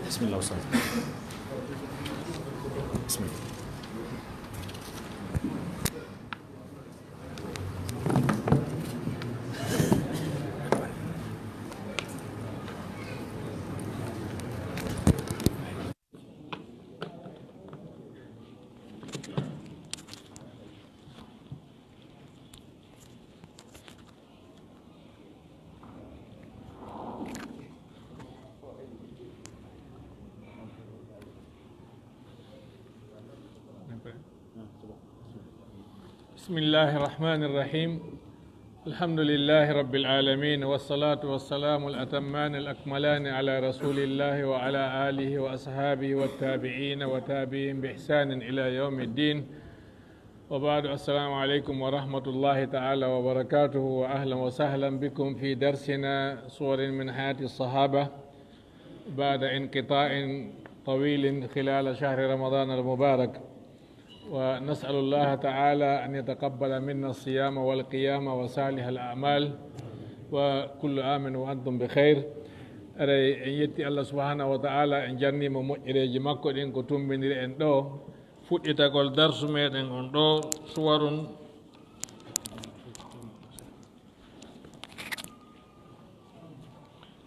بسم الله والصلاة. بسم الله. بسم الله الرحمن الرحيم. الحمد لله رب العالمين، والصلاة والسلام الأتمان الأكملان على رسول الله وعلى آله وأصحابه والتابعين وتابعين بإحسان إلى يوم الدين، وبعد. السلام عليكم ورحمة الله تعالى وبركاته، وأهلا وسهلا بكم في درسنا صور من حياة الصحابة بعد انقطاع طويل خلال شهر رمضان المبارك. ونسأل الله تعالى أن يتقبل منا الصيام والقيام وصالح الأعمال، وكل عام وأنتم بخير. أري يتي الله سبحانه وتعالى إن جاني مؤجري مكو إن كتم بنير إن دو فوتيتا كل درس ميت إن دو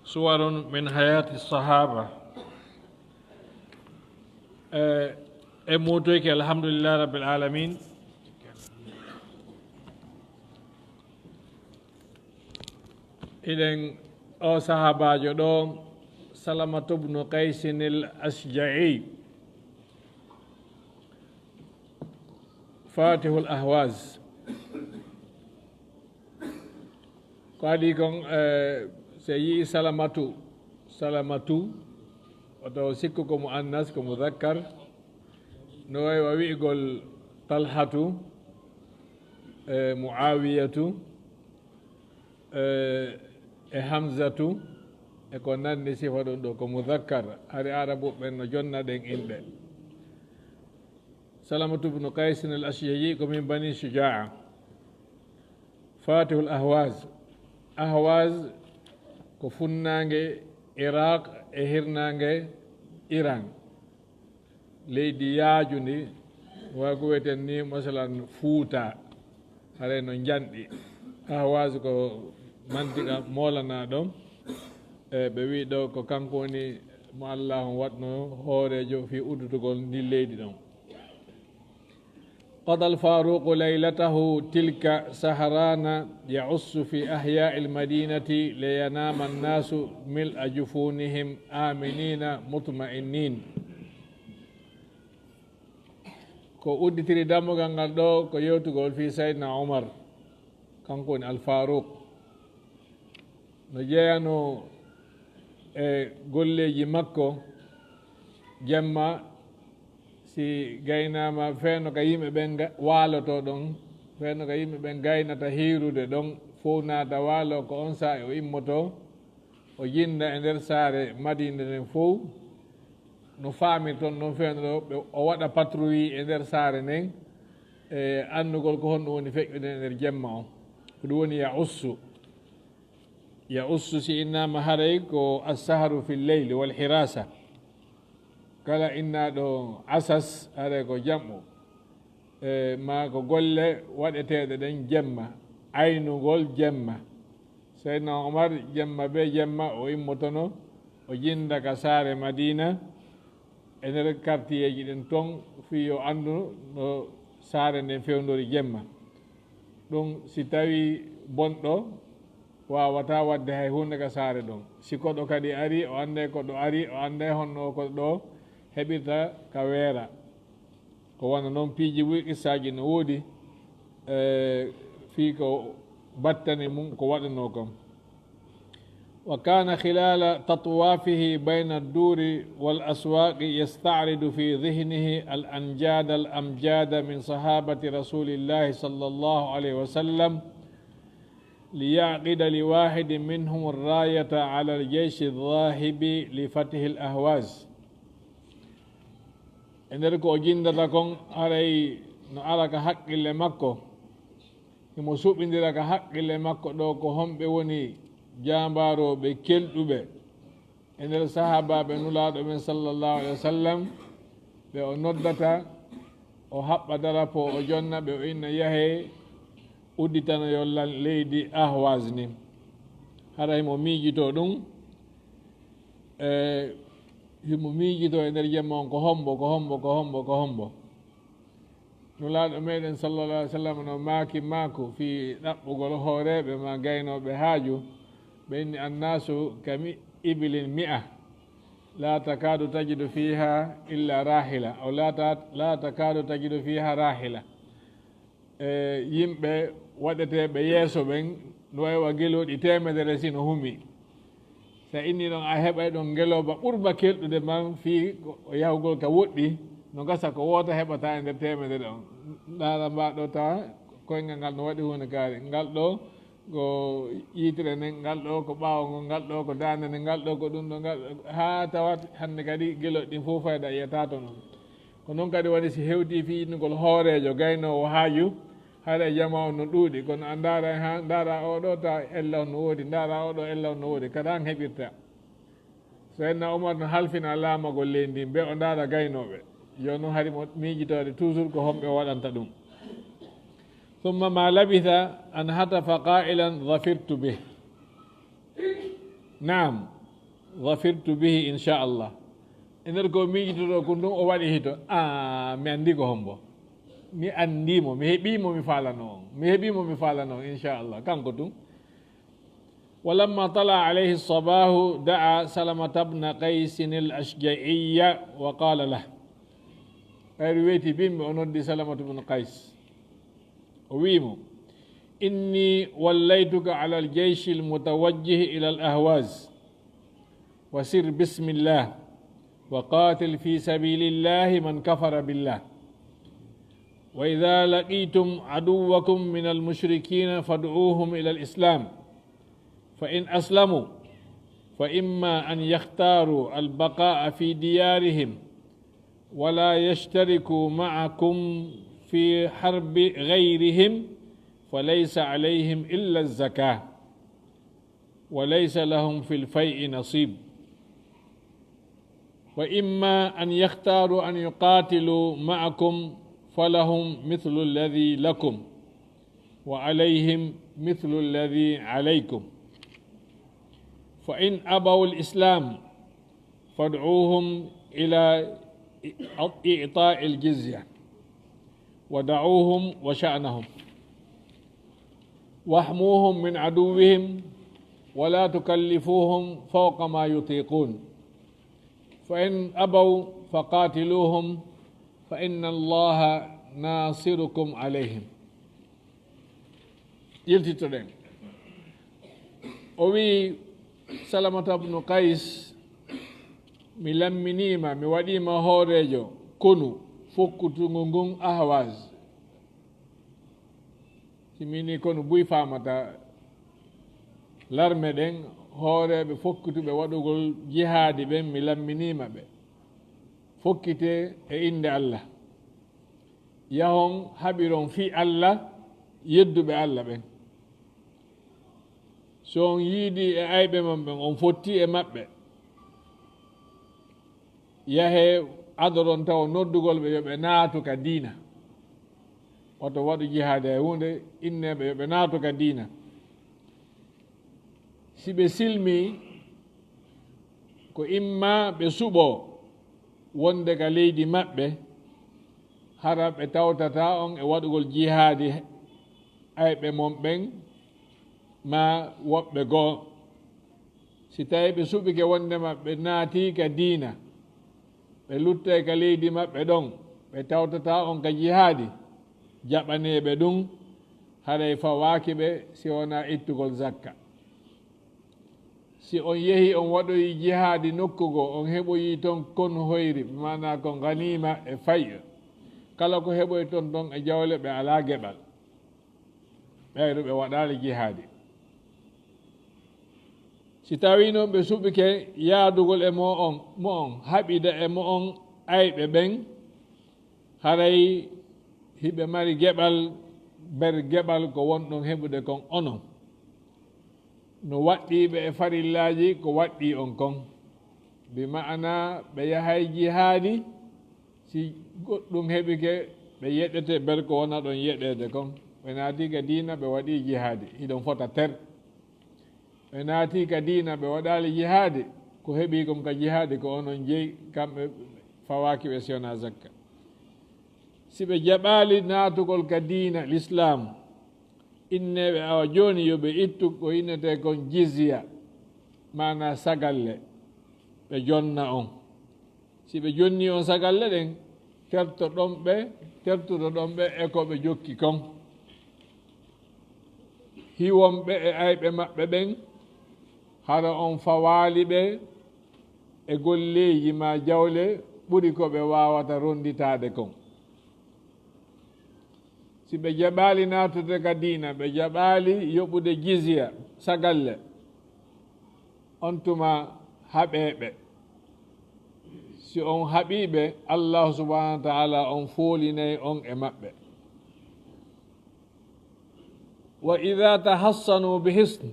صور من حياة الصحابة. موتوك الحمد لله رب العالمين. إذن أو صحابة جدوم سلمة بن قيس الأشجعي فاتح الأهواز قال لكم سيئ سلمة وتوسيككم مؤنث كمذكر نوي ويقول طلحة معاوية حمزة يكون نسي فدون كمذكر هذه عرب من جنة دين إنده. سلمة بن قيس الأشجعي من بني شجاع فاتح الأهواز. أهواز كفنانجي عراق إهرنانجي إيران leydi yaajundi wago wiyeten ni masalan Fuuta hare no janɗi ahwasu ko mantiqa molana ɗon ɓe wi ɗo ko kanko woni mo Allah watno hoorejo fi uddutugol ndi leydi ɗon. قضى الفاروق ليلته تلك سهران يعص في أحياء المدينة لينام الناس ملء جفونهم آمنين مطمئنين. ko udditiri dammugal ngal ɗo ko yewtugol fi Sayyidina Umar kanko woni Al-Faruq no jeeyano e golleji makko jemma si gaynama feeno ka yimɓe ɓen waaloto ɗon, feeno ka yimɓe ɓen gaynata hiirude ɗon fof naata waalo ko on saa o immoto o jinda e nder saare Madina nden fof no faamir toon noon feewno ɗo o waɗa patrouille e nder saare nden e anndugol ko honɗum woni feƴƴude e nder jemma on ko ɗum woni yaussu si innama haray ko assaharu fi lleyli wal hirasa. kala innaɗo asas haray ko jamɓo ma ko golle waɗeteɗe ɗen jemma, aynugol jemma. Seydina Omar jemma be jemma o immotono o jinda ka saare Madina e nder quartier ji ɗen toon fi yo anndu no saare nden fewndori jemma. ɗum si tawi bonɗo wawata wadde hay hunde ka saare ɗon, si koɗo kadi ari o annde koɗo ari, o annde honno koɗo ɗo heɓirta ka weera. ko wona noon piiji ɓuuri qissaji no woodi fi ko battani mum ko waɗano kon. وكان خلال تطوافه بين الدور والأسواق يستعرض في ذهنه الأمجاد من صحابة رسول الله صلى الله عليه وسلم ليعقد لواحد منهم الراية على الجيش الذاهب لفتح الأهواز. إنركو جندة كون علي نعلك حق لمكو يمسوب إندرك حق لمكو دوكو هم بوني jambaroɓe kelɗuɓe e nder sahabaɓe nulaaɗo men sallllahu alih wa sallam ɓe o noddata o haɓɓa darapo o jonna ɓe o inna yahe udditanoyo leydi ahwas ni hara himo miijito ɗum himo miijito e nder jemma on ko hombo nulaaɗo meɗen sallallah alih w sallam no maaki maako fi ɗaɓɓugol hooreɓe ma gaynoɓe haaju ɓe inni annasu kami ibilin mi'a la takadu tajidu fiha illa rahila aw la takadu tajidu fiha rahila yimɓe waɗeteɓe yeeso ɓen no wawa geloɗi temedere sino humi sa inni ɗon a heɓay ɗon ngeloba ɓurba kelɗude man fi o yahugol ka woɗɗi no gasa ko woota heɓata e nder temedere on ɗaɗa mbaɗo tawa koyngal ngal no waɗi hunde kaari ngal ɗo ko yitire nden ngal ɗo ko ɓaawo ngo ngal ɗo ko dande nde ngal ɗo ko ɗum ɗo ngal ha tawat hande kadi geloɗi ɗin fof fayda yiyata to noon ko noon kadi waɗi si hewti fi innugol hoorejo gaynowo haaju haɗa jama on no ɗuuɗi kono a ndaara ha ndaara oɗo ta ella on no woodi ndaara oɗo ella on no woodi kada an heɓirta so enna Oumar no halfina laamagol leydi ndin ɓe o ndaara gaynoɓe yo noon hari mo miijitode toujours ko homɓe waɗanta ɗum ثم ما لبث أن هتف قائلا ظفرت به نعم ظفرت به إن شاء الله ender ko miijitoɗo ko ɗum o waɗi hito mi anndi ko hombo mi anndimo mi heɓimo mi faalano on inchallah kanko tum ولما طلع عليه الصباح دعا سلمة بن قيس الأشجعي وقال له غير ويتي بيم ونودي سلمة بن قيس ويمو إني وليتك على الجيش المتوجه إلى الأهواز وسر بسم الله وقاتل في سبيل الله من كفر بالله وإذا لقيتم عدوكم من المشركين فادعوهم إلى الإسلام فإن أسلموا فإما أن يختاروا البقاء في ديارهم ولا يشتركوا معكم في حرب غيرهم فليس عليهم إلا الزكاة وليس لهم في الفيء نصيب وإما أن يختاروا أن يقاتلوا معكم فلهم مثل الذي لكم وعليهم مثل الذي عليكم فإن أبوا الإسلام فادعوهم إلى إعطاء الجزية ودعوهم وشأنهم واحموهم من عدوهم ولا تكلفوهم فوق ما يطيقون فإن أبوا فقاتلوهم فإن الله ناصركم عليهم يلتترين وي سلمة بن قيس mi lamminima mi waɗima hoorejo konu fokkutugo ngun ahwas simini kono buy famata larme ɗen hooreɓe fokkutuɓe waɗugol jihaadi ɓen mi lamminima ɓe fokkite e inde Allah yahon haɓiron fi Allah yedduɓe Allah ɓen so on yiidi e ayɓe man ɓen on fotti e maɓɓe yahe adoron taw noddugol ɓe yoɓe naatu ka diina oto waɗu jihaade e hunde inneɓe yoɓe naatu ka diina si ɓe silmi ko imma ɓe suɓo wonde ka leydi maɓɓe hara ɓe tawtata on e waɗugol jihaadi ayɓe mon ɓen ma woɓɓe goo si tawi ɓe suɓike wonde maɓɓe naati ka diina ɓe lutta ka leydi maɓɓe ɗon ɓe tawtata on ka jihaadi jaɓaneɓe ɗum haɗay fawaki ɓe si wona ittugol zakka si on yehi on waɗoyi jihaadi nokkugo on heɓoyi toon kon hoyri mana ko ganima e fayya kala ko heɓoy toon ɗon e jawle ɓe ala geɓal ɓeyɗo ɓe waɗali jihaadi si tawi noon ɓe suɓike yaadugol e mo on haɓida e mo on ayɓe ɓen haray hiɓe mari geɓal ber geɓal ko wonɗon heɓude kon onon no waɗɗiɓe e farillaji ko waɗɗi on kon bima'ana ɓe yahay jihaadi si goɗɗum heɓike ɓe yeɗete berko wona ɗon yeɗede kon ɓe naati ka diina ɓe waɗi jihaadi hiɗon fota ter ɓe naati ka diina ɓe waɗali jihaadi ko heɓi kon ka jihaadi ko onon jeeyi kamɓe fawaki ɓe siwona zakka si ɓe jaɓali naatugol ka diina l'islam inneɓe awa joni yoɓe ittu ko innete kon jizya mana sagalle ɓe jonna on si ɓe jonni on sagalle ɗen tertuɗo ɗon ɓe e ko ɓe jokki kon hiwonɓe e ayɓe maɓɓe ɓen hara on fawali ɓe e golleji ma jawle ɓuri ko ɓe wawata ronditade kon si ɓe jaɓali natude ka diina ɓe jaɓali yoɓude jizya sagalle on tuma haɓeɓe si on haɓiɓe allahu subhanahu wa taala on foolinayi on e maɓɓe wa ida tahassanu bihisn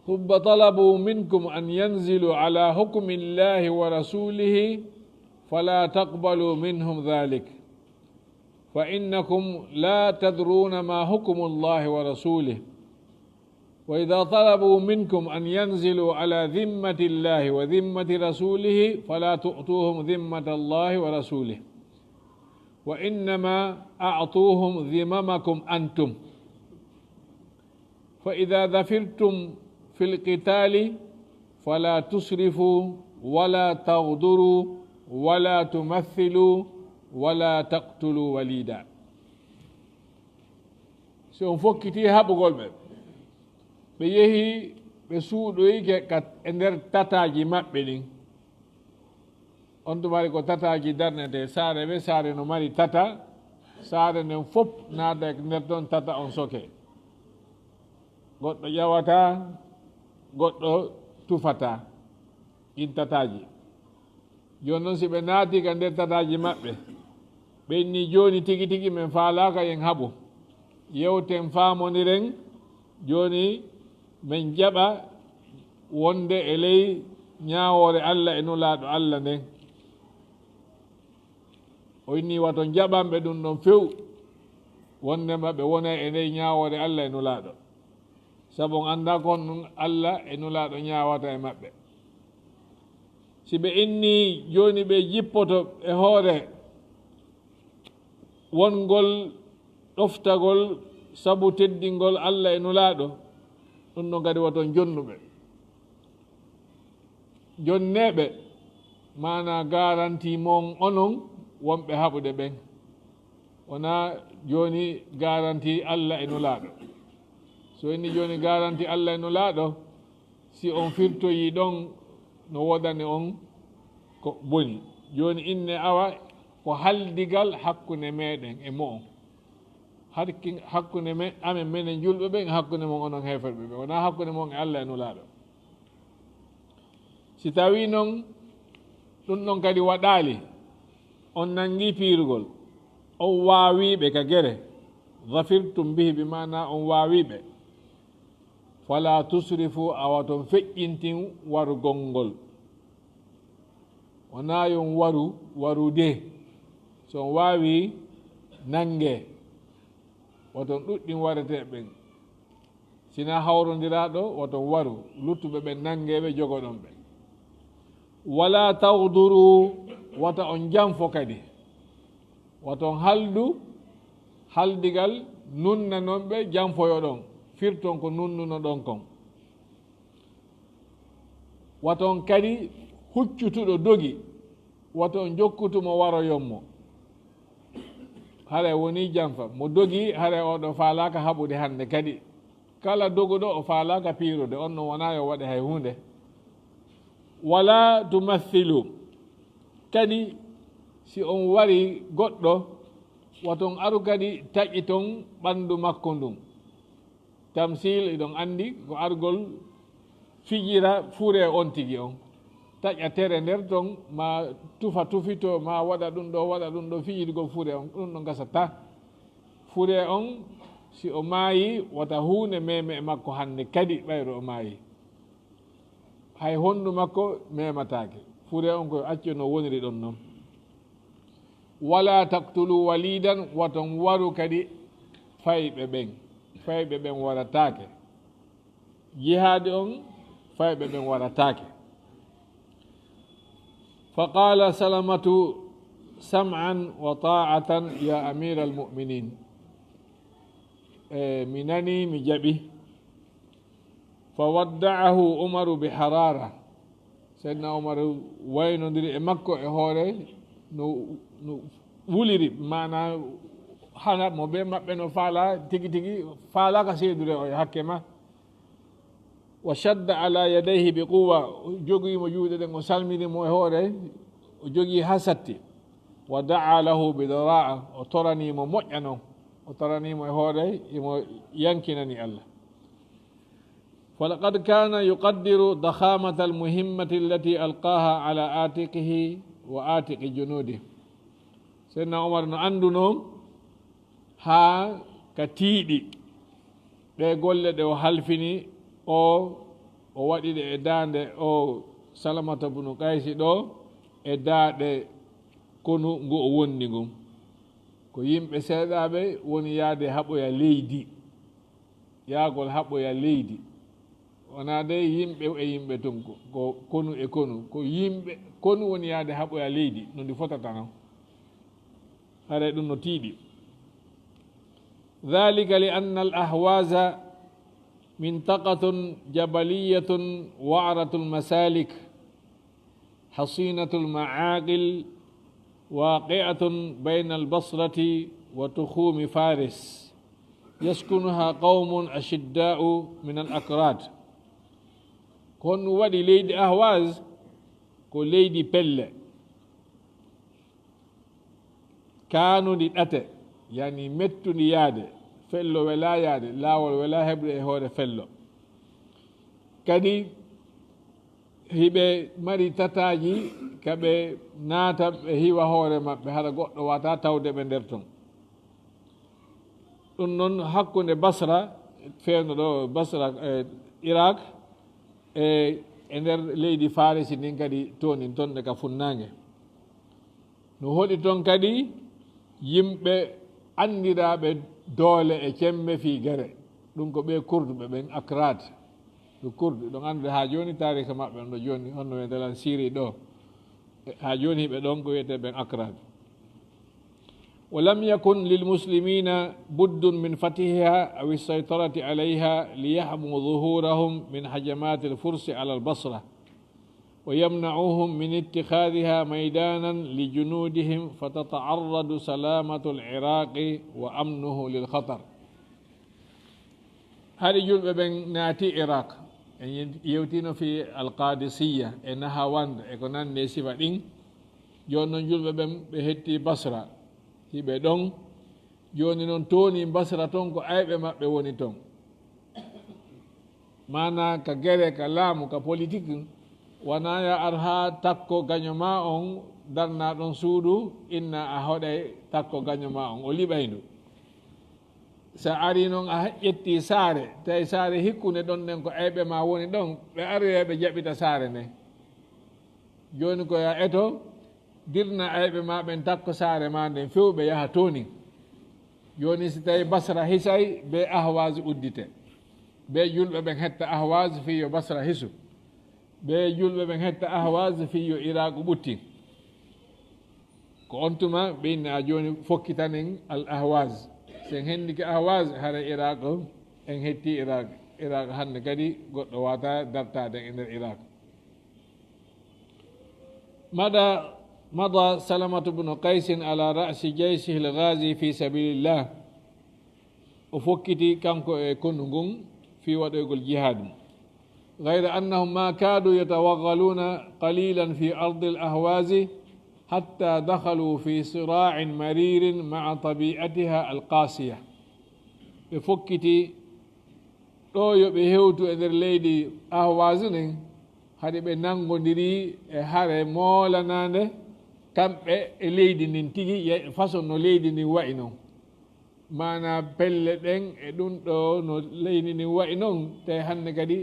hubba talabu minkum an yanzilu ala hukmi llahi wa rasulihi fala taqbalu minhum dhalik fa innakum la tadruna ma hukmu llahi wa rasulih wa idha talabu minkum an yanzilu ala dhimmati llahi wa dhimmati rasulihi fala tu'tuhum dhimmata llahi wa rasulih wa innama a'tuhum dhimamakum antum fa idha dhafirtum fil qitali fala tusrifu wala taghduru wala tumathilu wala taqtulu walida si on fokkiti haɓugol ɓe ɓe yehi ɓe suuɗoyike e nder tataji maɓɓe ɗin on tumari ko tataji darnete saare ɓe saare no mari tata saare nden fof naada nder ɗon tata on soke goɗɗo ƴawata goɗɗo tufata ɗin tataji joni noon si ɓe naati ka nder tataji maɓɓe ɓenni joni tigi tigi min faalaka yen haɓu yewten famodiren joni min jaɓa wonde e ley ñawore allah e nulaɗo allah nden o inni wato jaɓanɓe ɗum ɗon few wondema ɓe wona e ley ñawore allah e nulaɗo saabu on anda kon ɗum allah e nulaɗo ñawata e maɓɓe si ɓe inni joni ɓe jippoto e hoore wongol ɗoftagol sabu teddingol allah e nulaɗo ɗum ɗon kadi waton jonnuɓe jonneɓe mana garanti mon onon wonɓe haɓude ɓen wona joni garanti allah e nulaɗo so inni joni garanti allah e nulaɗo si on firtoyi ɗon no wodani on ko boni joni inne awa ko haldigal hakkude meɗen e mo on hakkude men amen menen julɓe ɓen hakkude mon onon heferɓe ɓe wona hakkude mon e allah e nulaɗo si tawi noon ɗum ɗon kadi waɗali on nangi piirugol on wawiɓe ka guere gafirtum bihi bi mana on wawiɓe fala tusrifu awa ton feƴƴintin warugol ngol wona yon warude so on wawi nange woton ɗuɗɗin warete ɓen sina hawrodiraɗo woton waru luttuɓe ɓen nangeɓe jogoɗon ɓe wala tawduru wata on janfo kadi woton haldigal nunna noon ɓe janfoyoɗon firton ko nunnuno ɗon kon waton kadi huccutuɗo dogi waton jokkutumo waroyonmo hare woni janfa mo dogi hare oɗo faalaka haɓude hande kadi kala doguɗo o faalaka piirude on no wona yo waɗe hay hunde wala tumathilu kadi si on wari goɗɗo waton aru kadi taƴi ton ɓandu makko ndun tamsil iɗon andi ko argol fijira fure on tigi on taƴa tere nder ton ma tufa tufito ma waɗa ɗum ɗo fijirgol fure on ɗum ɗo gasata fure on si o maayi wata hunde meme e makko hande kadi ɓayro o maayi hay hondu makko mematake fure on ko acce no woniri ɗon noon wala taqtulu walidan waton waru kadi fayɓe ɓen waratake jihadi on fayɓe ɓen waratake فقال سلمة سمعا وطاعة يا أمير المؤمنين منني مجبي فودعه عمر بحرارة سيدنا عمر وين ندري مكة هوري no wuliri mana hana mo be mabbe no faala tigi faala ka seedure o hakke ma wa shadda ala yadayhi bi quwwa jogi mo juude den o salmini mo hoore o jogi hasatti wa da'a lahu bi dara'a o torani mo mojjano o torani mo hoore mo yankinani Allah فلقد كان يقدر ضخامة المهمة التي ألقاها على آتقه وآتق جنوده سيدنا عمر no anduno ha ka tiiɗi ɗe golle ɗe o halfini o waɗi ɗe e daande o salamata bunu kaysi ɗo e daaɗe konu ngu o wonni ngun ko yimɓe seeɗaɓe woni yaade haɓoya leydi yaagol haɓoya leydi wona de yimɓe e yimɓe ton ko konu e konu ko yimɓe konu woni yaade haɓoya leydi no ndi fotata noon hare ɗum no tiiɗi ذلك لأن الأهواز منطقة جبلية وعرة المسالك حصينة المعاقل واقعة بين البصرة وتخوم فارس يسكنها قوم أشداء من الأكراد كون ودي ليدي أهواز كو ليدي بل كانوا دي أتى يعني متو نيادة فلو ولا يادة لا ولا هبر هو فلو كدي هبه مري تتاجي كبه ناتا هيوا هوري مابbe hara goddo wata tawde be der ton dum non hakkunde basra feeno do basra iraq e nder leydi farisi nin kadi tonin ton de ka funnange no hodi ton kadi yimɓe andiraɓe doole e cemme fi gere ɗum ko ɓe kurduɓe ɓen akrad ɗo kurdu ɗon andude ha joni tarika maɓɓe on ɗo joni honno e dalan siri ɗo ha joni ɓe ɗon ko wiyete ɓen akrad ولم يكن للمسلمين بد من فتحها أو السيطرة عليها ليحموا ظهورهم من هجمات الفرس على البصرة ويمنعوهم من اتخاذها ميدانا لجنودهم فتتعرض سلامة العراق وأمنه للخطر هذه جلب بين ناتي العراق يوتين في القادسية إنها واند إكونان نسيبا دين جون جلب بين بهتي بصرة hiɓe ɗon joni noon toni basra toon ko ayɓe maɓɓe woni toon mana ka gere ka laamu ka politique wona ya ar ha takko gañoma on darna ɗon suudu inna a hoɗay takko gañoma on o liɓaydu sa ari noon a ƴetti saare tawi saare hikkunde ɗon nden ko ayɓe ma woni ɗon ɓe aroyeɓe jaɓita saare nde joni ko ya eto dirna ayɓe ma ɓen takko saare ma nden fewɓe yaha toni joni si tawi basra hisay be ahwas uddite be julɓe ɓen hetta ahwas fiyo basra hisu be julɓe ɓen hetta ahwas fiyo iraq ɓutti ko on tuma ɓe inne a joni fokkitanen al ahwas sen hendiki ahwas hara iraq en hetti iraq hande kadi goɗɗo wata dartade e nder iraq مضى سلمة بن قيس على رأس جيشه الغازي في سبيل الله وفكتي كانكو كنغون في وضع الجهاد غير أنهم ما كادوا يتوغلون قليلا في أرض الأهواز حتى دخلوا في صراع مرير مع طبيعتها القاسية بفكتي ɗo ɓe hewtu e nder leydi ahwasine haɗi ɓe nangodiri e hare moolanande kamɓe e leydi ndin tigi façon no leydi ndin wayi noon mana pelle ɗen e ɗum ɗo no leydi ndin wayi noon tawi hannde kadi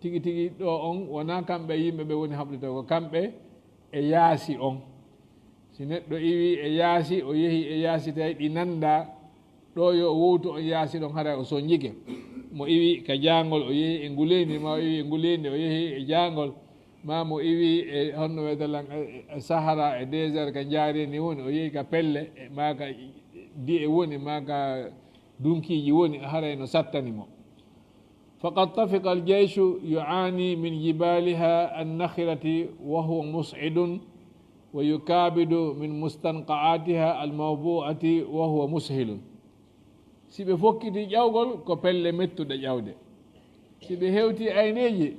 tigi tigi ɗo on wona kamɓe yimɓe ɓe woni haɓrito ko kamɓe e yaasi on si neɗɗo iwi e yaasi o yeehi e yaasi tawi ɗi nanda ɗo yo o wowtu on yaasi ɗon hara o soñjike mo iwi ka jangol o yeehi e nguleydi ma o iwi e nguleydi o yeehi e jangol ma mo iwi e honno wedalan sahara e désert ka jaareni woni o yeehi ka pelle ma ka di e woni ma ka dunkiji woni haray no sattani mo faqad tafiqa aljeyshu yuani min jibaliha annakhirati wa huwa mus'idun wa yukabidu min mustanqa'atiha almawbu'ati wa huwa mushilun si ɓe fokkiti ƴawgol ko pelle mettuɗe ƴawde si ɓe hewti ayneji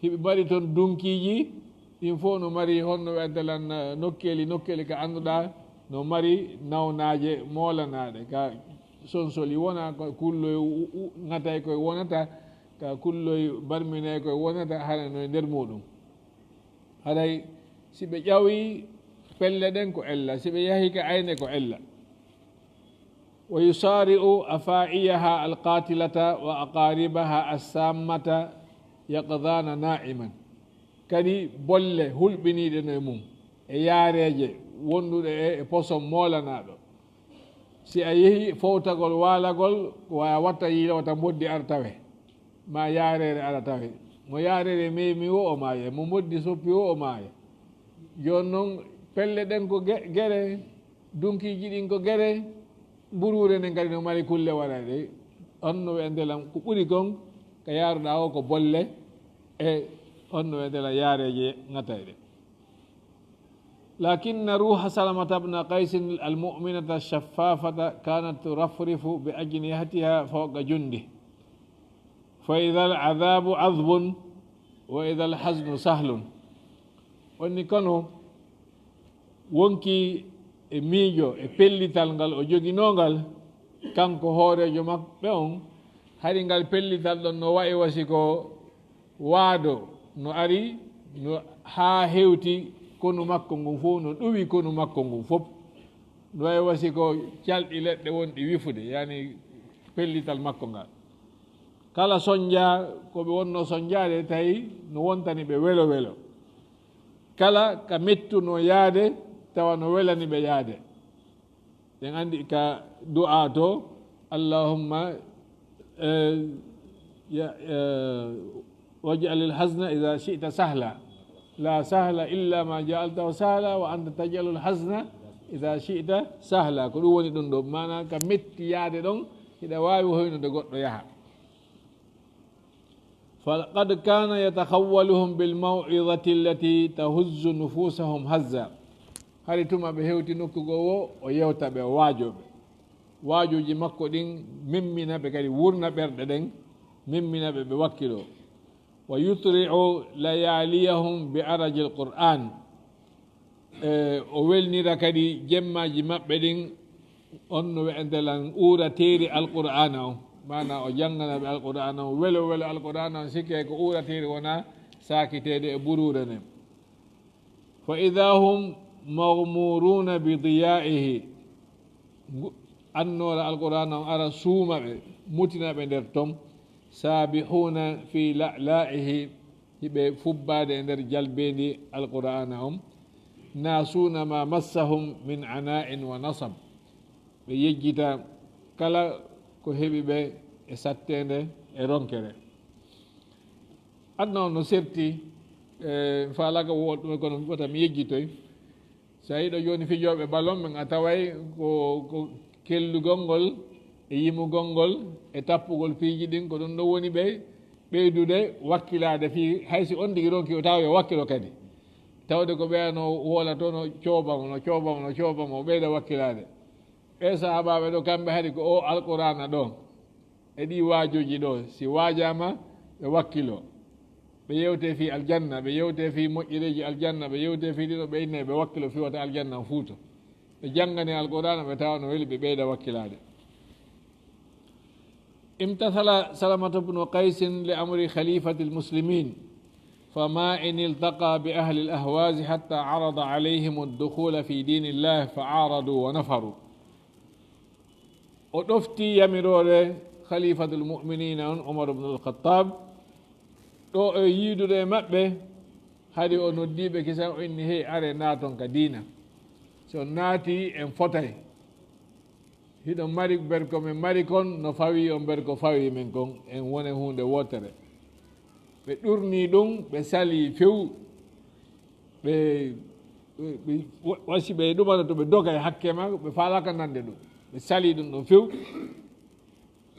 hiɓe mbaɗi toon dunkiji ɗin fof no mari honno weddalan nokkeli ka annduɗa no mari nawnaje molanaɗe ka sonsoli wona ko kulloy ŋatay koye wonata ka kulloy barminay koye wonata hara no nder muɗum haray si ɓe ƴawi pelle ɗen ko ella si ɓe yahi ka ayne ko ella wa yusari'u afa'iyaha alqatilata wa aqaribaha assammata yaqdana na'iman kadi bolle hulɓiniɗe no e mum e yaareje wonduɗe e poson molanaɗo si a yeehi fowtagol waalagol wa watta yiilowata moddi ara tawe ma yaarere ara tawe mo yaarere memi o maaya mo moddi soppi o maaya joni noon pelle ɗen ko gere dunkiji ɗin ko gere mburure nden kadi no mari kulle waɗaɗe onno wendelam ko ɓuri kon ko yaaruɗa o ko bolle e onno wendelam yaareje ŋatayɗe لكن روح سلمة بن قيس المؤمنة الشفافة كانت ترفرف بأجنحتها فوق جنده فإذا العذاب عذب وإذا الحزن سهل wonni kono wonki e miijo e pellital ngal o joginongal kanko hoorejo maɓɓe on hari ngal pellital ɗon no wayi wasi ko waado no ari no haa hewti konu makko ngun fof no ɗuwi konu makko ngun fof no wayi wasi ko calɗi leɗɗe wonɗi wifude yani pellital makko ngal kala soñja koɓe wonno soñjade tawi no wontani ɓe welo welo kala ka mettuno yaade tawa no welani ɓe yaade ɗen andi ka du'a to allahumma waj'al al-hazna idha shi'ta sahla la sahla illa ma ja'altahu sahla wa anta taj'alu al-hazna idha shi'ta sahla ko ɗum woni ɗum ɗo mana ka metti yaade ɗon hiɗa wawi hoynude goɗɗo yaha فقد كان يتخولهم بالموعظة التي تهز نفوسهم هزا hari tuma ɓe hewti nokkugo o o yewta ɓe waajuji makko ɗin memmina ɓe kadi wurna ɓerɗe ɗen memmina ɓe ɓe wakkilo wa yutri'u layaliyahum bi araji alquran o welnira kadi jemmaji maɓɓe ɗin on no we'entelan uura teeri alqur'ana on mana o janngana ɓe alqur'ana on welo welo alqur'ana on sikke ko uura teeri wona sakitede e burure nden fa ida hum maghmuruna bi diya'ihi annora alqur'ana on ara suuma ɓe mutina ɓe nder tom sabihuna fi la'la'ihi hiɓe fubbade e nder jalbendi alqur'ana on nasuna ma massahum min ana'in wa nasab ɓe yejjita kala ko heɓi ɓe e sattede e ronkere adna on no serti faalaga woɗɗume kono ɓota mi yejjitoy so a yiɗo joni fijoɓe ballon ɓen a taway ko kellugol ngol e yimugol ngol e tappugol piiji ɗin ko ɗum ɗo woni ɓe ɓeydude wakkilade fi haysi on tigui ronki o tawa yo wakkilo kadi tawde ko ɓeyano woola to no coobamo o ɓeyda wakkilade ɓe sahabaɓe ɗo kamɓe haɗi ko o alqur'ana ɗo e ɗi waajuji ɗo si waajama ɓe wakkilo ɓe yewte fi aljanna ɓe yewte fi moƴƴireji aljanna ɓe yewte fi ɗiɗo ɓe inne ɓe wakkilo fiwata aljanna fuuto ɓe janngani alqur'ana ɓe tawa no weli ɓe ɓeyda wakkilade imtathala salamata bnu qaysin li amri khalifati almuslimin فما إن التقى بأهل الأهواز حتى عرض عليهم الدخول في دين الله فعارضوا ونفروا ودفتي يمرور خليفة المؤمنين عمر بن الخطاب ɗo e yiidude e maɓɓe hari o noddiɓe kisan o inni hey are naaton ka diina so naati en fotay hiɗo mari berko men mari kon no fawi on berko fawi men kon en wone hunde wotere ɓe ɗurni ɗum ɓe sali few ɓe wasi ɓe ɗumana to ɓe doga e hakke makko ɓe falaka nande ɗum ɓe sali ɗum ɗo few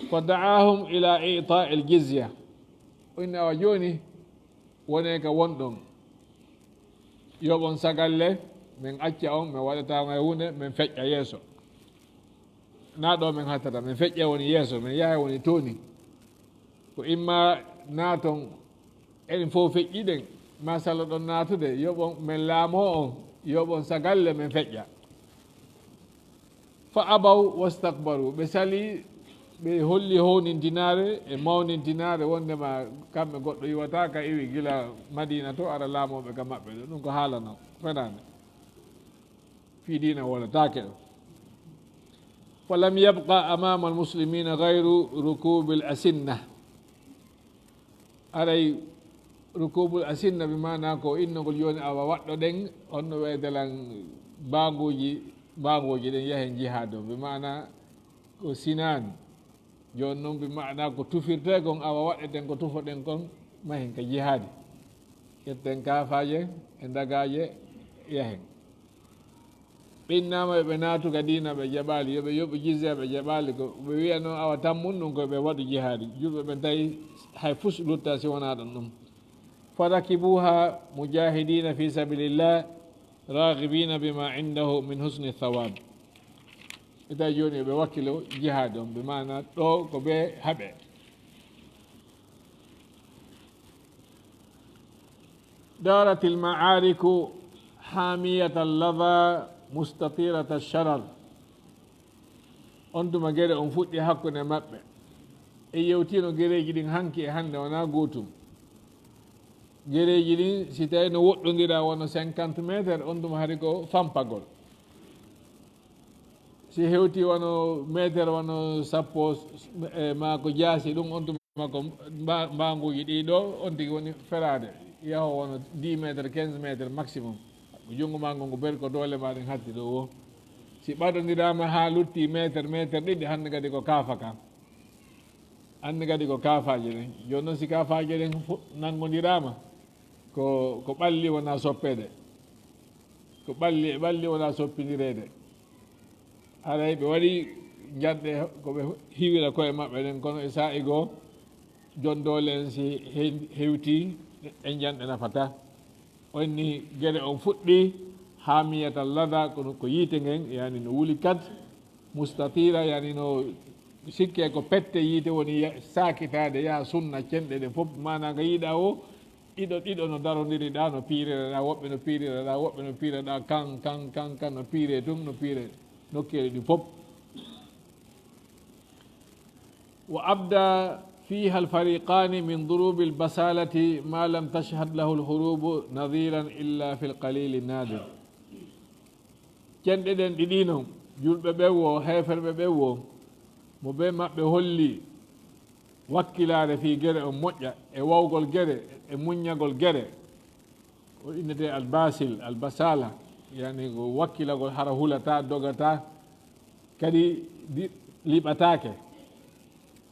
ko da'ahum ila ita el jizya o inni awa joni wone ka wonɗon yoɓon sagalle min acca on min waɗatama e hunde min feƴƴa yeeso na ɗo min hattata min feƴƴa woni yeeso min yaha woni tooni ko imma naaton enen fof feƴƴiɗen ma salla ɗon naatude yoɓon min laamo on yoɓon sagalle min feƴƴa fa abaw wastakbaru ɓe sali ɓe holli hownintinare e mawnintinare wondema kamɓe goɗɗo yiwata ka iwi gila madina to ara laamoɓe ka maɓɓe ɗo ɗum ko haalano fenade fiidina wolatake ɗo falam yabqa amama almuslimina gayru rukubi l asinna aray rukubul asinna ɓe mana ko innogol joni awa waɗɗo ɗen onno weydelan mbaguji ɗen yahen jihado ɓe mana ko sinan joni noon ɓe mana ko tufirte kon awa waɗeten ko tufoɗen kon mahen ka jihadi ƴetten kafaje e dagaje yahen ɓinnama yoɓe naatu ka dina ɓe jaɓali yoɓe yoɓe jizya ɓe jaɓali ko ɓe wiyano awa tammun ɗum koɓe waɗu jihadi julɓe ɓe tawi hay fus lutta si wona ɗon ɗum farakibuha mujahidina fi sabilillah raghibina bima indahu min husni thawab ita joni ɓe wakkilo jihad on ɓe mana ɗo ko ɓe haaɓe darat almaariku hamiyata allada mustatirata alcharar on tuma gueɗe on fuɗɗi hakkude maɓɓe e yewtino guereji ɗin hanki e hande wona gotum guereji ɗin si tawi no woɗɗodira wono 50 métre on tuma haari ko fampagol si hewti wono métre wono sappo ma ko jaasi ɗum on tuma ko mbaguji ɗi ɗo on tigui woni ferade yaho wono 10 métre 15 métre maximum jungo ma ngo ber ko dole ma ɗen hatti ɗo o si ɓaɗodirama ha lutti métre ɗiɗi hande kadi ko kaafa kam hande kadi ko kaafaji ɗen joni noon si kaafaji ɗen nanggodirama ko ɓalli wona soppede ko ɓalli wona soppidirede haray ɓe waɗi janɗe koɓe hiwira koye maɓɓe ɗen kono e sa'i goo jon dole en si hewti en janɗe nafata onni gueɗe on fuɗɗi hamiyata lada ko yiite ngen yani no wuli kat mustatira yani no sikke ko pette yiite woni sakitade yaha sunna cenɗe ɗe fof mana ko yiiɗa o ɗiɗo no darodiriɗa no piireɗa woɓɓe no piireɗa woɓɓe no piireɗa kan no piire tum no piire nokkele ɗi fof wa abda fiha alfariqani min durubi albasalati ma lam tashhad lahu alhurubu nadiran illa fi lqalili nadir cenɗe ɗen ɗiɗi noon julɓe ɓen wo heferɓe ɓen wo mo ɓe maɓɓe holli wakkilare fi gueɗe on moƴƴa e wawgol gueɗe e muññagol gueɗe o innete albasil albasala yani ko wakkilagol hara hulata dogata kadi liɓatake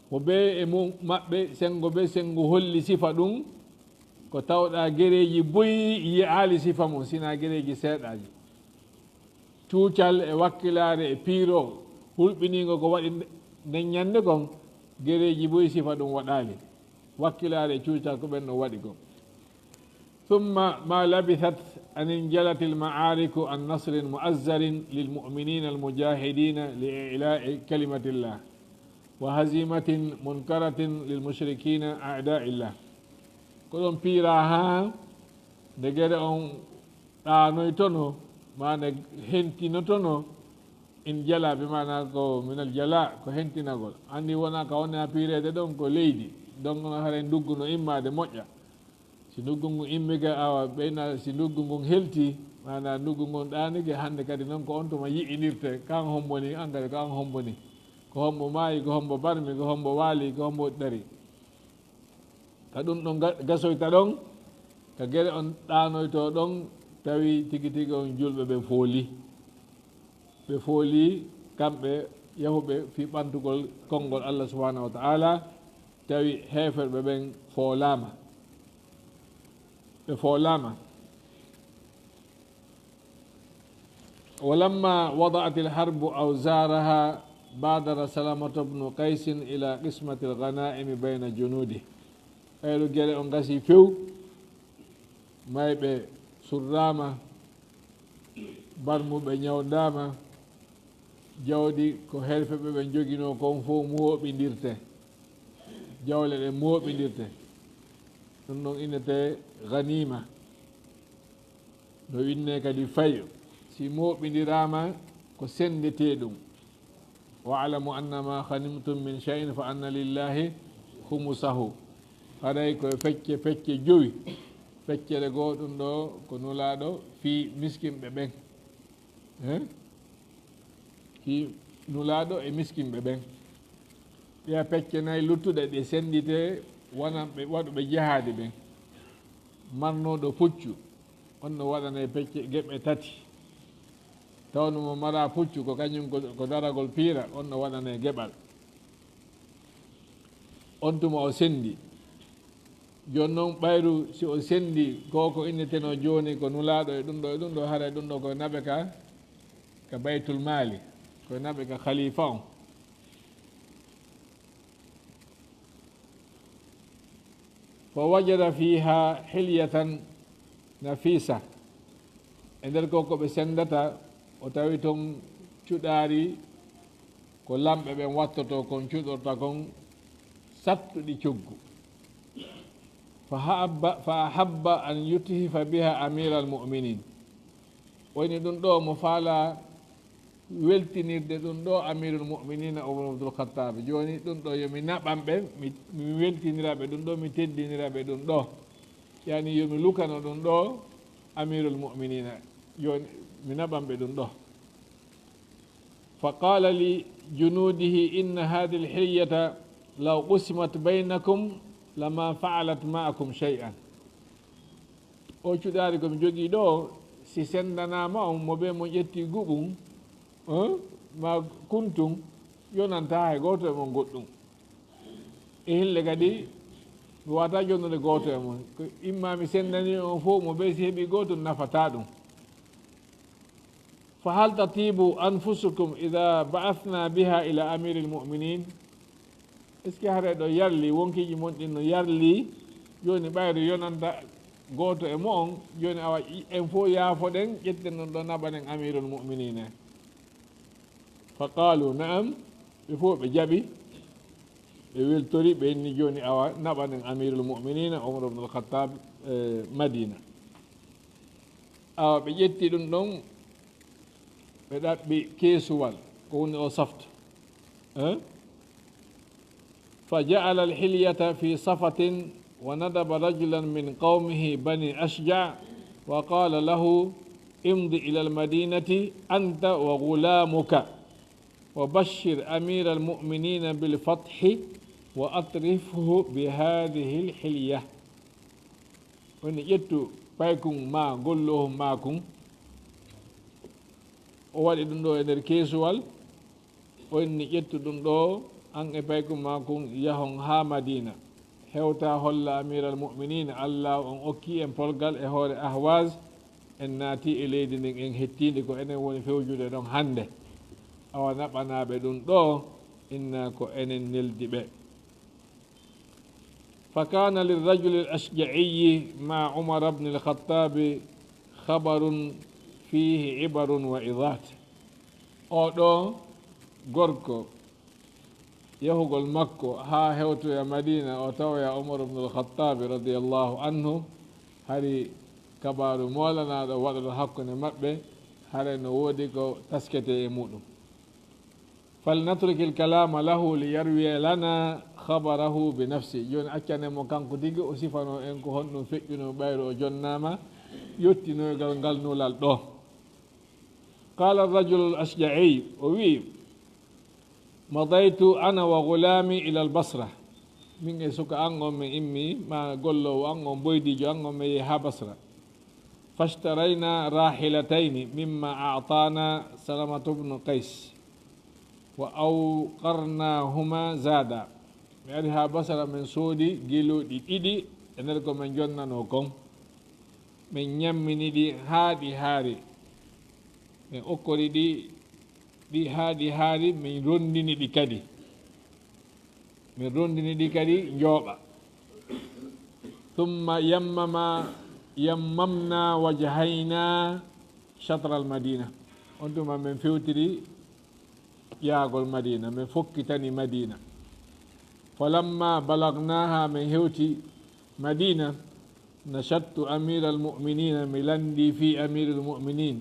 ko ɓe e mum maɓɓe sengo ɓe sengo holli sifa ɗum ko tawɗa guereji boyi yiyaali sifa mum sina guereji seeɗaji cuucal e wakkilare e piiro hulɓinigo ko waɗi nden ñande kon guereji boyi sifa ɗum waɗali wakkilare e cuucal ko ɓen no waɗi kon thumma ma labithat an injalat almaariku an nasrin mu'azzarin lilmu'minina almujahidina li ila'i kalimatillah wa hazimatin munkaratin lilmushrikina a'da'illah ko ɗon piira ha nde gueɗe on ɗanoytono ma nde hentinotono in jala ɓe mana ko minal jala ko hentinagol andi wona ka wonne ha piirede ɗon ko leydi donc no hara nduggu no immade moƴƴa si nduggu ngu immike awa ɓeyna si nduggu ngun helti mana nduggu ngun ɗanike hande kadi noon ko on tuma yi'inirte kan homboni an kadi ko an homboni ko hombo maayi ko hombo barmi ko hombo waali ko hombo ɗari ka ɗum ɗon gasoyta ɗon ka gueɗe on ɗanoyto ɗon tawi tigi tigi on julɓe ɓe fooli kamɓe yahuɓe fi ɓantugol konngol Allah subhanahu wa ta'ala tawi heferɓe ɓen ɓe foolama ولما وضعت الحرب أوزارها بادر سلامة بن قيس إلى قسمة الغنائم بين جنوده أيلو جري أن غسي فيو مايبه سراما barmu ɓe ñawdama jawdi ko herfeɓe ɓe jogino kon fo mooɓidirte jawle ɗe mooɓidirte ɗum ɗon innete ganima no winne kadi fayo si mooɓidirama ko sendete ɗum wa'lamu annama ghanimtum min shay'in fa anna lillahi khumsahu haɗay koye fecce joyi feccere goo ɗum ɗo ko nulaɗo fi miskinɓe ɓen ki nulaɗo e miskinɓe ɓen ɗiya pecce nayyi luttuɗe ɗe sendite wona ɓe waɗuɓe jihade ɓen marnoɗo puccu on ɗo waɗane pecce geɓe tati tawnumo mara puccu ko kañum ko daragol piira on ɗo waɗane geɓal on tuma o sendi joni noon ɓayru si o sendi koko inneteno joni ko nulaɗo e ɗum ɗo haara ɗum ɗo koye naɓe ka baytul mali koye naɓe ka khalifa on fa wajada fiha hilyatan nafisa e nder koko ɓe sendata o tawi toon cuɗari ko lamɓe ɓen wattoto kon cuɗorta kon sattuɗi coggu fa ahabba an yuthifa biha amira al muminin woni ɗum ɗo mo faala weltinirde ɗum ɗo amirul muminina Umar Abdul Khattab joni ɗum ɗo yomi naɓanɓe mi weltiniraɓe ɗum ɗo mi teddiniraɓe ɗum ɗo yani yomi lukano ɗum ɗo amirul muminina joni mi naɓanɓe ɗum ɗo fa qala li junudihi inna hadi l hilyata law qusimat baynakum lama faalat ma'akum shay'an o cuɗari komi jogui ɗo si sendanama on mo ɓe mo ƴetti guɓum ma kuntum yonanta hay goto e mon goɗɗum e hille kadi mi wata jonnude goto e mon imma mi sendani on fof mo ɓe si heeɓi goto nafata ɗum fa hal tatibu anfusukum ida ba'athna biha ila amiri l muminin est ce que haare ɗo yarli wonkiji mon ɗin no yarli joni ɓayru yonanta goto e mo on joni awa en fof yaafoɗen ƴetten non ɗo naɓanen amirul muminina fa qalu naam ɓe fof ɓe jaaɓi ɓe weltori ɓe inni joni awa naɓanen amirul muminina Umar ibn al-Khattab Madina awa ɓe ƴetti ɗum ɗon ɓe ɗaɓɓi keesuwal ko woni o safto fa ja'ala al-hilyata fi safatin wa nadaba rajulan min qawmihi bani ashja wa qala lahu imdi ila al-madinati anta wa gulamuka wa bashir amira al-mu'minina bil fathi wa atrifhu bi hadhihi al-hilya woni ƴettu paykum ma gollohum makum o waɗi ɗum ɗo e nder keesuwal o inni ƴettu ɗum ɗo an e paykum makum yahon ha Madina hewta holla amira al muminina Allah on okki en polgal e hoore Ahwaz en naati e leydi ndin en hettide ko enen woni fewjude ɗon hande awa naɓanaɓe ɗum ɗo inna ko enen neldi ɓe fa kana lirrajuli al ashja'iyi ma Umar ibn al-Khattabi khabarun fihi ibarun wa idat o ɗo gorko yahugol makko ha hewtoya Madina o tawoya Umar ibn al-Khattabi radiyallahu anhu hari kabaru molanaɗo waɗaɗo hakkude maɓɓe hare no woodi ko taskete e muɗum falnatruki l-kalama lahu li yarwiya lana khabarahu bi nafsi joni accanemo kanko tigi o sifano en ko honɗum feƴƴuno ɓayru o jonnama yettinoygal ngal nulal ɗo qala ar-rajulu al-ashja'i o wi madaytu ana wa gulami ila al-Basra min e suka an on min immi ma gollowo an on boydijo an on mi yehi ha basra fashtarayna rahilatayni mimma a'tana salamatu bnu qays wa awqarnahuma zada mi ari ha basra min soodi giluɗi ɗiɗi e nder ko min jonnano kon min ñammini ɗi haaɗi haari min okkori ɗi haaɗi haari min rondini ɗi kadi njooɓa thumma yammamna wajhayna chatra al madina on tuma min fewtiri yaagol madina min fokkitani madina falamma balagnaha min hewti madina nashattu amira almuminina mi landi fi amiri almuminin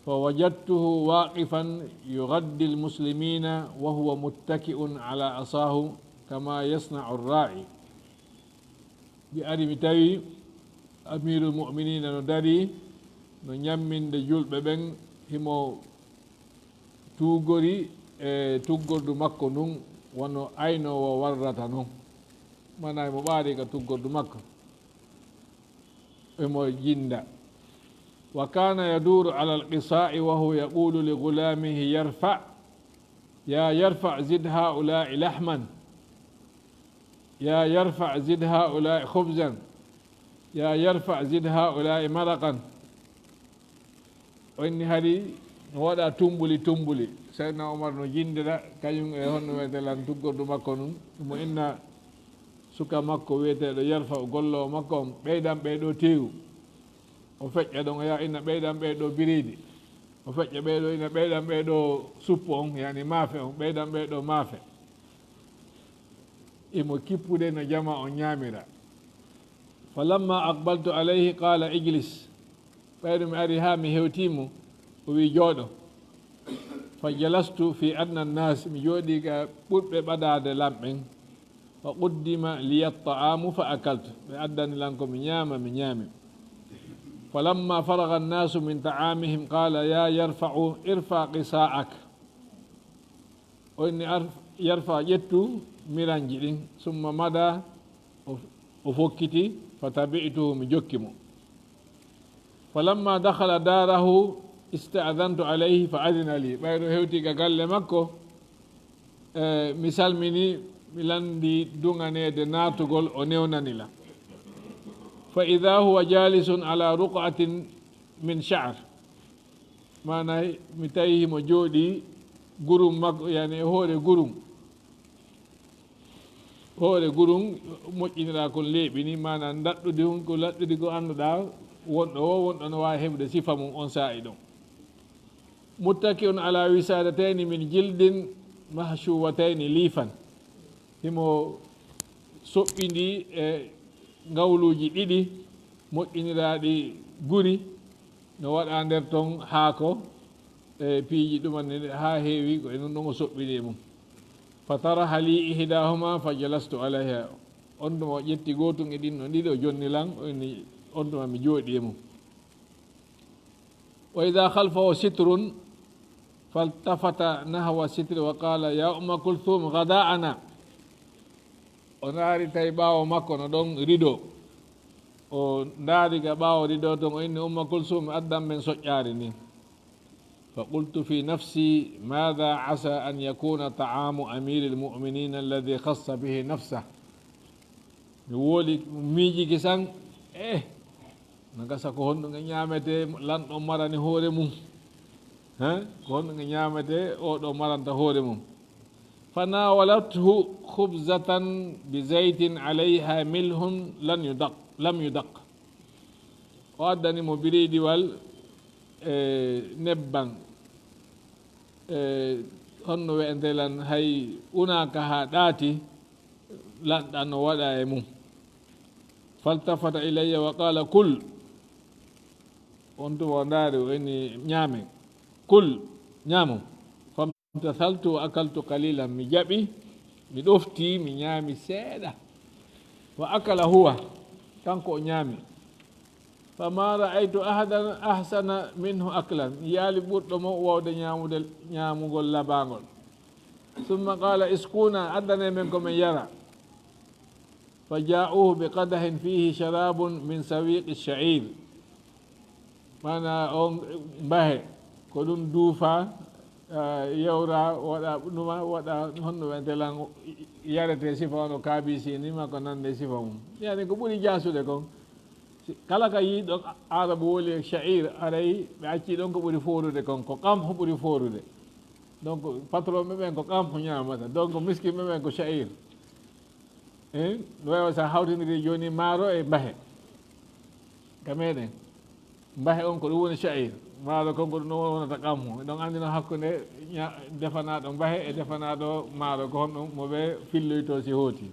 فوجدته واقفا يغدي المسلمين وهو متكئ على عصاه كما يصنع الراعي بأري متاوي أمير المؤمنين نداري نيامين دي جول ببن هما توغوري توغور دو مكو نون وانو أينو وورتا نون مانا مبارك توغور دو مكو إمو جندا وكان يدور على القصاء وهو يقول لغلامه يرفع زد هؤلاء لحما يرفع زد هؤلاء خبزا يرفع زد هؤلاء مرقا وإن هذه وضع تنبلي سيدنا عمر نجندر كيون هون ويتلان تقر مكون ثم إن سكا مكو ويتل يرفع قلو مكو بيدو تيو o feƴƴa ɗon o yaha ina ɓeyɗan ɓeyɗo biriidi o feƴƴa ɓeyɗo ina ɓeyɗan ɓeyɗo suppu on yani maafe on ɓeyɗan ɓeyɗo maafe imo kippude no jama on ñaamira falamma aqbaltu alayhi qala ijlis ɓeyɗo mi ari ha mi hewtimo o wi jooɗo fa jalastu fi adna nnas mi jooɗi ga ɓurɓe ɓadade lamɓen fa quddima liya ta'amu fa akaltu ɓe addani lan ko mi ñaami فلما فرغ الناس من طعامهم قال ارفع قصاءك وإني يرفع يتو ميرانجي ثم مدى وفكتي فتبعته من جكمو فلما دخل داره استأذنت عليه فأذن لي بيرو هيوتي قال مكو مثال مني ميلاندي دونغاني دي ناتوغول ونيوناني لا فإذا هو جالس على رقعة من شعر معنى متيه موجودي غروم يعني هوري غروم موجينرا كون ليبيني معنى ندادو دي ko laddi ko anduda wonɗo no wawi heɓde sifa mum on sa'i ɗon muttaki'un ala wisadatayn min jildin mahshuwatayn lifan himo soɓɓindi e ngawluji ɗiɗi moƴƴiniraɗi guri no waɗa nder ton haako e piiji ɗumanne ha heewi ko enen ɗon o soɓɓini mum fa taraha li ihdahuma fa jalastu alayha on tuma o ƴetti gotum e ɗin no ɗiɗi o jonnilan on tuma mi jooɗi e mum wa ida khalfahu sitrun faltafata nahwa sitri wa qala ya umma kulthum gada'ana o naari tawi ɓaawo makko no ɗon rido o ndaari ga ɓaawo rido ton o inni umma kulsum addan men soƴƴaari ni fa qultu fi nafsi mada asa an yakuna ta'amu amiri lmuminina alladi khassa bihi nafsah mi wooli miijiki san no gasa ko honɗo nge ñaamete lanɗo marani hoore mum ko honɗo nge ñaamete oɗo maranta hoore mum فناولته خبزة بزيت عليها ملح لم يدق وأدني مبريد والنبان هنو وإنتلان هاي أناك هاداتي لن ولا يمو فالتفت إلي وقال كل وانتو وداري وإني نعمي كل نعمو امتثلت وأكلت قليلا من جبي بدفتي من نعمي سيدة وأكل هو تنكو نعمي فما رأيت أحدا أحسن منه أكلا يالي بوت مو وود نعمو قول لبانغول ثم قال اسكونا أدنى منكم يرى فجاءوه بقدح فيه شراب من سويق الشعير mana on mbahe ko ɗum duufa yewra waɗa ɗuma waɗa honno wentelan yarete sifa ono kaabisi nima ko nande sifa mum yani ko ɓuuri jasude kon kala ka yiiɗon arabu woli e sha'ir aray ɓe acci ɗon ko ɓuuri forude kon ko qamhu ɓuuri forude donc patron ɓeɓen ko qamhu ñamata donc miskin ɓeɓen ko sha'ir no wewa sa hawtidiri joni maaro e mbahe ka meɗen mbahe on ko ɗum woni sha'ir maaro kon ko ɗum ɗon wonata qamhu ɗon andino hakkude defanaɗo mbahe e defanaɗo maaro ko honɗum mo ɓe filloyto si hooti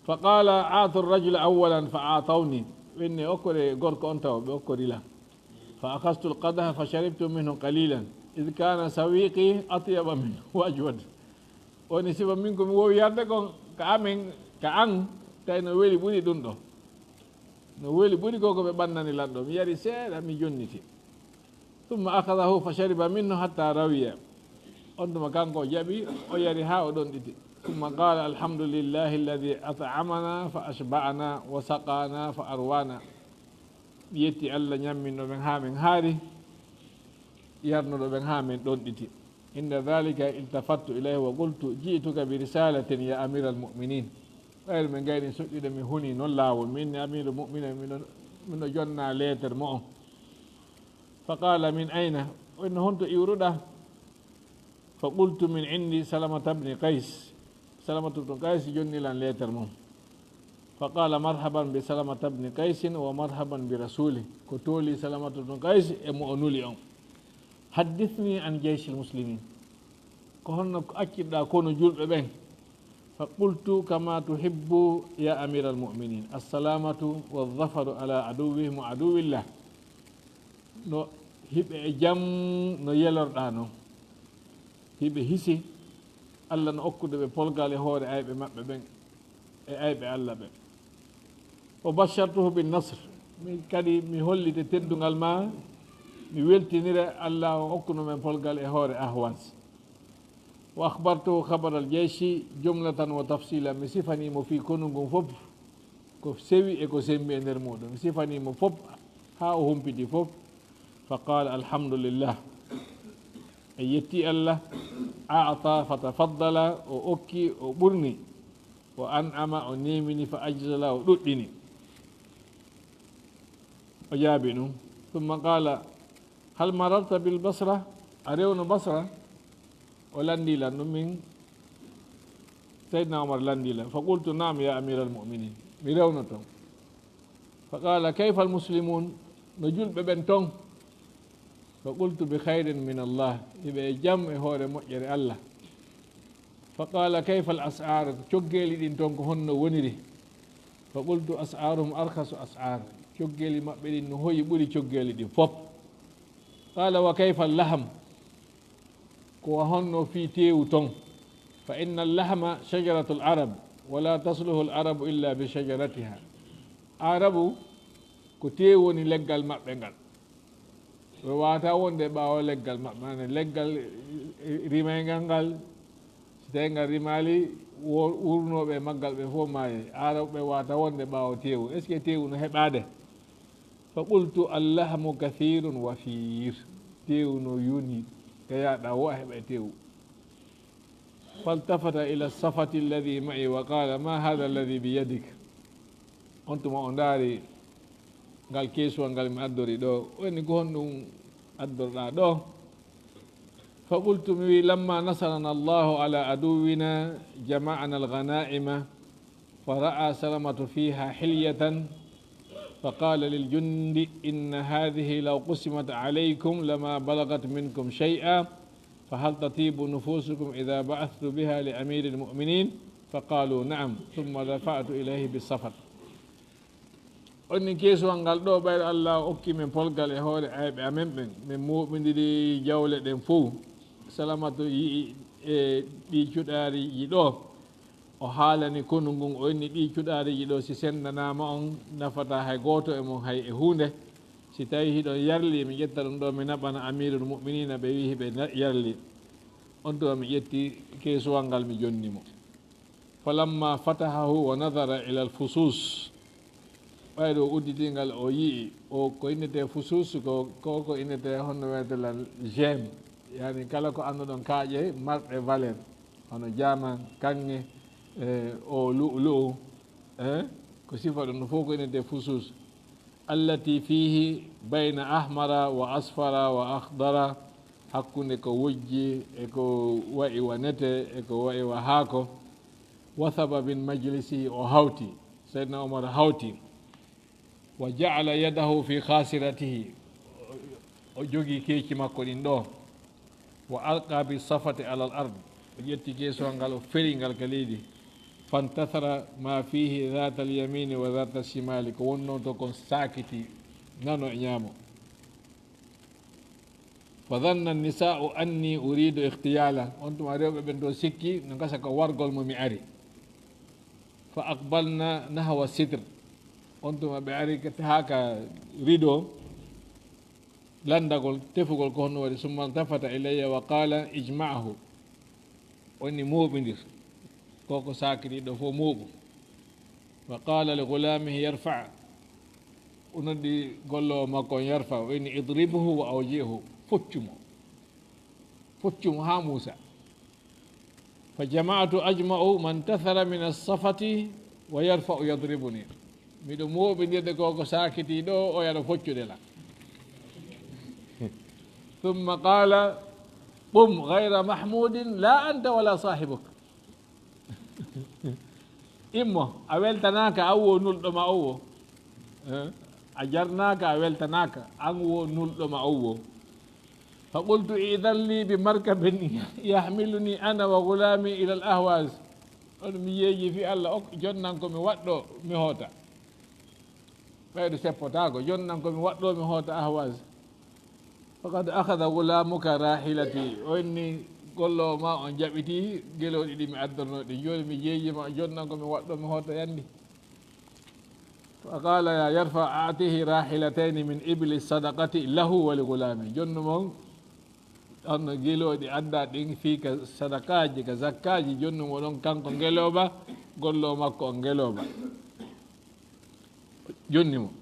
fa qala aatu rajula awalan fa atawni ɓenni okkore gorko on taw ɓe okkorila fa akastu lqadaha fa sharibtu minhu qalilan id kana sawiqi atyaba minhu wa ajwad woni sifa min komi wowi yarde kon ka amin ka an tawi no weeli ɓuuri ɗum ɗo no weeli ɓuuri ko ɓe ɓannani lanɗo mi yari seeɗa mi jonniti ثumma akadahu fa shariba minhu hatta rawiya on tuma kanko jaɓi o yari ha o ɗon ɗiti ثumma qala alhamdulillahi alladi at'amana fa ashba'ana wa saqana fa arwana mi yetti allah ñamminɗo ɓen ha min haari yarnuɗo ɓen ha min ɗon ɗiti inda dhalika iltafattu ilayhi wa qultu ji'tuka bi risalatin ya amira almuminin ɓayde min gayni soƴƴude mi huni noon laawol min ni amiru mumina miɗo jonna lettre mo on fa qala min ayna onno honto iwruɗa fa qultu min indi salamata bni qays salamatu bnu qays jonnilan lettre mum fa qala marhaban bi salamata bni qaysin wa marhaban bi rasuli ko tooli salamatu bnu qays e mo o nuli on haddithni an jeyshi lmuslimin ko honno acciɗɗa kono julɓe ɓen fa qultu kama tuhibbu ya amira almuminin assalamatu walzafaru ala aduwihim wa aduwillah no hiɓe e jam no yelorɗa noon hiɓe hisi allah no okkude ɓe polgal e hoore ayɓe maɓɓe ɓen e ayɓe allah ɓen o bashartuhu bin nasre mi kadi mi hollite teddugal ma mi weltinire allah o okkuno men polgal e hoore ahwas wa akhbartuhu habaral jeyshi jumlatan wa tafsila mi sifanimo fi konungun fof ko sewi e ko sembi e nder muɗum mi sifanimo fof ha o humpiti fof fa qala alhamdulillah e yetti allah ata fa tafaddala o okki o ɓurni o an'ama o nemini fa ajjala o ɗuɗɗini o jaabi ɗum ثumma qala hal mararta bil basra a rewno basra o landilan ɗum min seydna omar landilan fa qultu nam ya amira almuminin mi rewno toon fa qala kayfa almuslimun no julɓe ɓen toon fa qultu bi hayrin min allah hiɓe e jaam e hoore moƴƴere allah fa qala kayfa al as'ar coggeeli ɗin toon ko honno woniri fa qultu as'aruhum arkasu as'ar coggeeli maɓɓe ɗin no hoyi ɓuri coggeeli ɗin fof qala wa kayfa allaham ko honno fi teewu toon fa inna allahama shajaratu l arab wala tasluhu l arabu illa bi shajaratiha arabu ko teewu woni leggal maɓɓe ngal ɓe wawata wonde ɓaawo leggal maɓɓe ane leggal rimaygal ngal so tawi ngal rimali wurnoɓe maggal ɓe fof maaye arabu ɓe wawata wonde ɓaawo teewu est ce que teewu no heɓade fa qultu allahmu kathirun wafir teewu no yoni kayaɗa wo a heɓa teewu faltafata ila safati alladi ma'i wa qala ma hada alladi biyadik on tuma o ndaari ngal keesuwal ngal mi addori ɗo woni ko honɗum addorɗa ɗo fa qultu mi wi lamma nasarana allahu ala aduwina jama'ana alghanaima fa ra'a salamatu fiha hilyatan فقال للجند إن هذه لو قسمت عليكم لما بلغت منكم شيئا فهل تطيب نفوسكم إذا بعثت بها لأمير المؤمنين فقالوا نعم ثم دفعت إليه بالسفر onni keesuwal ngal ɗo ɓayɗo allah okki min polgal e hoore ayɓe amen ɓen min muɓidiri jawle ɗen fof salamatu yii e ɗi cuɗaariji ɗo o haalani konu ngun o inni ɗi cuɗaariji ɗo si sendanama on nafata hay goto e mon hay e hunde si tawi hiɗon yarli mi ƴetta ɗum ɗo mi naɓana amirul muminina ɓe wi hiɓe yarli on to mi ƴetti keesuwal ngal mi jonnimo falamma fatahahu wa nadara ila alfusus ɓayɗo udditingal o yii o ko innete fusus ko innete honno weetelal geme yani kala ko annduɗon kaaƴe marɗe valeur hono jaman kanŋe o lu'lu'u ko sifa ɗum no fof ko innete fusus allati fihi bayna ahmara wa asfara wa akhdara hakkunde ko wojji e ko wayi wa nete e ko wayi wa haako wathaba min majlisihi o hawti seydna omar hawti wa jaala yadahu fi khasiratihi o jogii keeci makko ɗin ɗo wa alqa bi safati ala al ard o ƴetti keesol ngal o feri ngal ka leydi fantathara ma fihi dhata al yamini wa dhata shimali ko wonno to kon sakiti nano e ñaamo fa dhanna nisa'u anni uridu ikhtiyala on tuma rewɓe ɓen ɗo sikki no gasa ko wargol mo mi ari fa aqbalna nahwa sidre on tuma ɓe ari haaka rido landagol tefugol ko honno waɗi summa tafata ilayya wa qala ijma'ahu onni mooɓidir koko sakiriɗo fof mooɓu wa qala li gulamihi yarfa o noddi gollowo makko on yarfa o inni idribuhu wa awjihu foccumo ha muusa fa jama'atu ajma'u man tathara min as-safati wa yarfa'u yadribuni miɗo mooɓidirde koko sakiti ɗo o yaɗa foccude la ثم قال قم غير محمود لا أنت ولا صاحبك إمه أولتناك أو نلدم أو أجرناك أولتناك أو نلدم أو فقلت إذن لي بمركب يحملني أنا وغلامي إلى الأهواز ميجي في الله جننكم واتو مهوتا فايدو سيبوتاكو جننكم واتو مهوتا أهواز فقد أخذ غلامك راحلتي وإني قلوا ما أن جابتي قلوا لي من أدرنا جول ميجي ما جننكم واتو مهوتا يندي فقال يا يرفع أعطيه راحلتين من إبل الصدقة له ولغلامي جنمون أن قلوا دي أدى دين فيك صدقاجي كزكاجي جنمون كانكم قلوبا قلوا ماكو قلوبا جنمون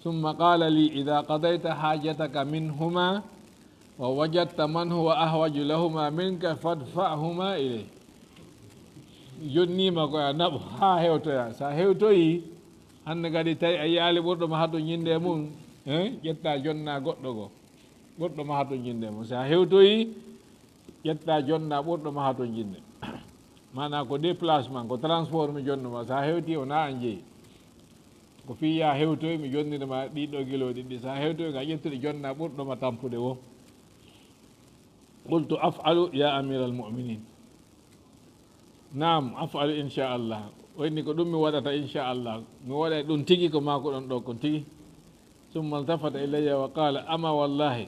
ثم قال لي إذا قضيت حاجتك منهما ووجدت من هو أهوج لهما منك فادفعهما إليه جنيما كو نبو ها هيوتو يا سا هيوتوي hande kadi tawi a yaali ɓurɗo ma hato ñinde mum ƴetta jonna goɗɗo goɗɗo ma hato ñinde mum sa hewtoyi ƴetta jonna ɓurɗo ma hato ñinde mana ko déplacement ko transport mi jonno ma sa hewti wona an jeeyi ko fiya hewtoyi mi jonnidema ɗiɗo guiloji ɗi sa hewtoyi ga ƴettude jonna ɓurɗo ma tampude wo qultu afalu ya amira al muminin nam afalu inchallah wayni ko ɗum mi waɗata inchallah mi waɗay ɗum tigi ko mako ɗon ɗo kon tigi summa altafata ilayya wa qala ama wallahi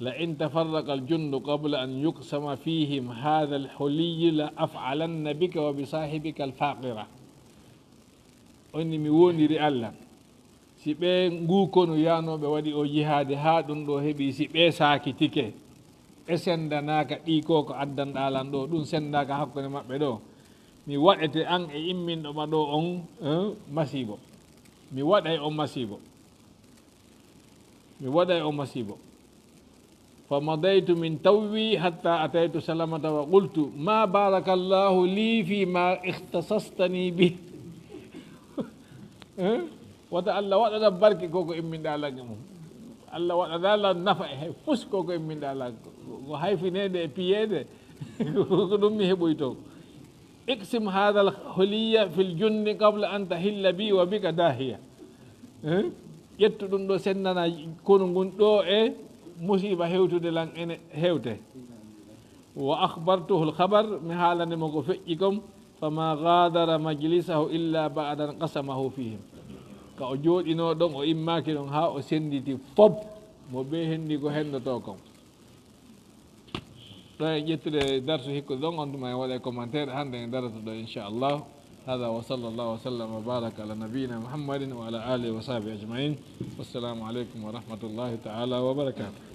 la in tafarraqa aljundu qabla an yuqsama fihim hadha alhuliy la af'alanna bika wa bi sahibika alfaqira onni mi wondiri Allah si ɓe nguukonu yanoɓe waɗi o jihade ha ɗum ɗo heeɓi si ɓe sakitike ɓe sendanaka ɗi ko ko addanɗalan ɗo ɗum sendaka hakkude maɓɓe ɗo mi waɗete an e imminɗoma ɗo on masibo mi waɗay on masibo mi waɗay on masibo fa madaytu min tawwi hatta ataytu salamata wa qultu ma baraka llahu li fi ma ihtasastani bih wata Allah waɗata barke koko imminɗa lagge mum Allah waɗatala nafa e hay fus koko imminɗa lagge ko hayfinede e piyede ko ɗum mi heɓoy to اقسم هذا الحلي في الجن قبل أن تحل بي وبك داهية يتو دون دو سننا كونو دو مصيبة هيوتو دي لان هيوتي وأخبرته الخبر مهالا نمكو فئكم فما غادر مجلسه إلا بعد أن قسمه فيهم كأجود إنو دون وإما كنون ها وسندتي فوب مبيهن دي كو هندو توكم يتري درس هيك دون أنتم ولا كومنتير عندنا درس إن شاء الله هذا وصلى الله وسلم وبارك على نبينا محمد وعلى آله وصحبه أجمعين والسلام عليكم ورحمة الله تعالى وبركاته.